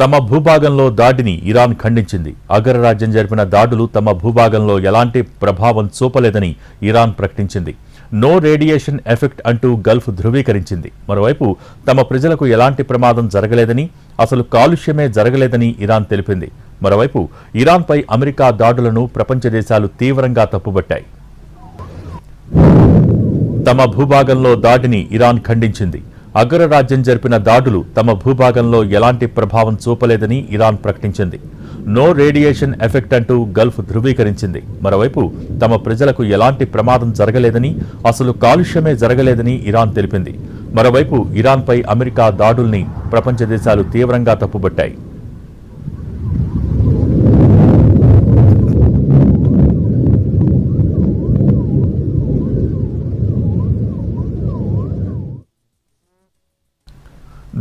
తమ భూభాగంలో దాడిని ఇరాన్ ఖండించింది. అగ్రరాజ్యం జరిపిన దాడులు తమ భూభాగంలో ఎలాంటి ప్రభావం చూపలేదని ఇరాన్ ప్రకటించింది. నో రేడియేషన్ ఎఫెక్ట్ అంటూ గల్ఫ్ ధృవీకరించింది. మరోవైపు తమ ప్రజలకు ఎలాంటి ప్రమాదం జరగలేదని, అసలు కాలుష్యమే జరగలేదని ఇరాన్ తెలిపింది. మరోవైపు ఇరాన్పై అమెరికా దాడులను ప్రపంచ దేశాలు తీవ్రంగా తప్పుబట్టాయి. తమ భూభాగంలో దాడిని ఇరాన్ ఖండించింది. అగ్రరాజ్యం జరిపిన దాడులు తమ భూభాగంలో ఎలాంటి ప్రభావం చూపలేదని ఇరాన్ ప్రకటించింది. నో రేడియేషన్ ఎఫెక్ట్ అంటూ గల్ఫ్ ధృవీకరించింది. మరోవైపు తమ ప్రజలకు ఎలాంటి ప్రమాదం జరగలేదని, అసలు కాలుష్యమే జరగలేదని ఇరాన్ తెలిపింది. మరోవైపు ఇరాన్పై అమెరికా దాడుల్ని ప్రపంచ దేశాలు తీవ్రంగా తప్పుబట్టాయి.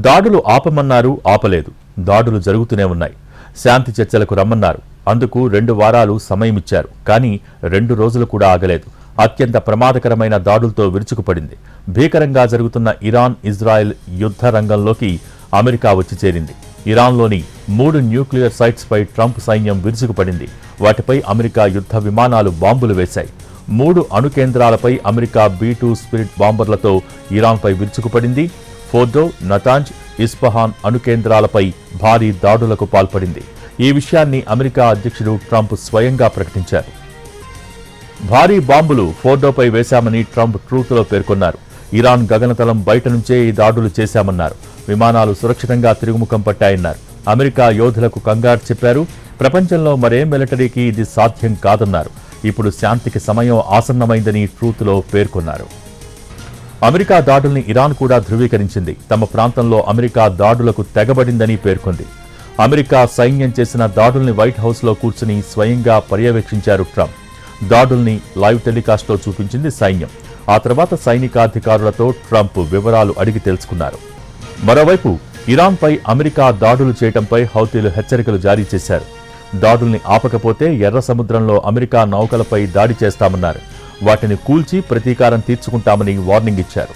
దాడులు ఆపమన్నారు, ఆపలేదు. దాడులు జరుగుతూనే ఉన్నాయి. శాంతి చర్చలకు రమ్మన్నారు. అందుకు 2 వారాలు సమయమిచ్చారు. కానీ 2 రోజులు కూడా ఆగలేదు. అత్యంత ప్రమాదకరమైన దాడులతో విరుచుకుపడింది. భీకరంగా జరుగుతున్న ఇరాన్ ఇజ్రాయెల్ యుద్ధ రంగంలోకి అమెరికా వచ్చి చేరింది. ఇరాన్లోని 3 న్యూక్లియర్ సైట్స్పై ట్రంప్ సైన్యం విరుచుకుపడింది. వాటిపై అమెరికా యుద్ధ విమానాలు బాంబులు వేశాయి. 3 అణు కేంద్రాలపై అమెరికా B-2 స్పిరిట్ బాంబర్లతో ఇరాన్పై విరుచుకుపడింది. ఫోర్డో, నతాంజ్, ఇస్ఫహాన్ అణు కేంద్రాలపై భారీ దాడులకు పాల్పడింది. ఈ విషయాన్ని అమెరికా అధ్యక్షుడు ట్రంప్ స్వయంగా ప్రకటించారు. భారీ బాంబులు ఫోర్డోపై వేశామని ట్రంప్ ట్రూత్లో పేర్కొన్నారు. ఇరాన్ గగనతలం బయట నుంచే ఈ దాడులు చేశామన్నారు. విమానాలు సురక్షితంగా తిరుగుముఖం పట్టాయన్నారు. అమెరికా యోధులకు కంగారు చెప్పారు. ప్రపంచంలో మరే మిలిటరీకి ఇది సాధ్యం కాదన్నారు. ఇప్పుడు శాంతికి సమయం ఆసన్నమైందని ట్రూత్లో పేర్కొన్నారు. అమెరికా దాడుల్ని ఇరాన్ కూడా ధృవీకరించింది. తమ ప్రాంతంలో అమెరికా దాడులకు తెగబడిందని పేర్కొంది. అమెరికా సైన్యం చేసిన దాడుల్ని వైట్ హౌస్లో కూర్చుని స్వయంగా పర్యవేక్షించారు ట్రంప్. దాడుల్ని లైవ్ టెలికాస్ట్లో చూపించింది సైన్యం. ఆ తర్వాత సైనికాధికారులతో ట్రంప్ వివరాలు అడిగి తెలుసుకున్నారు. మరోవైపు ఇరాన్పై అమెరికా దాడులు చేయడంపై హౌతీలు హెచ్చరికలు జారీ చేశారు. దాడుల్ని ఆపకపోతే ఎర్ర సముద్రంలో అమెరికా నౌకలపై దాడి చేస్తామన్నారు. వాటిని కూల్చి ప్రతీకారం తీర్చుకుంటామని వార్నింగ్ ఇచ్చారు.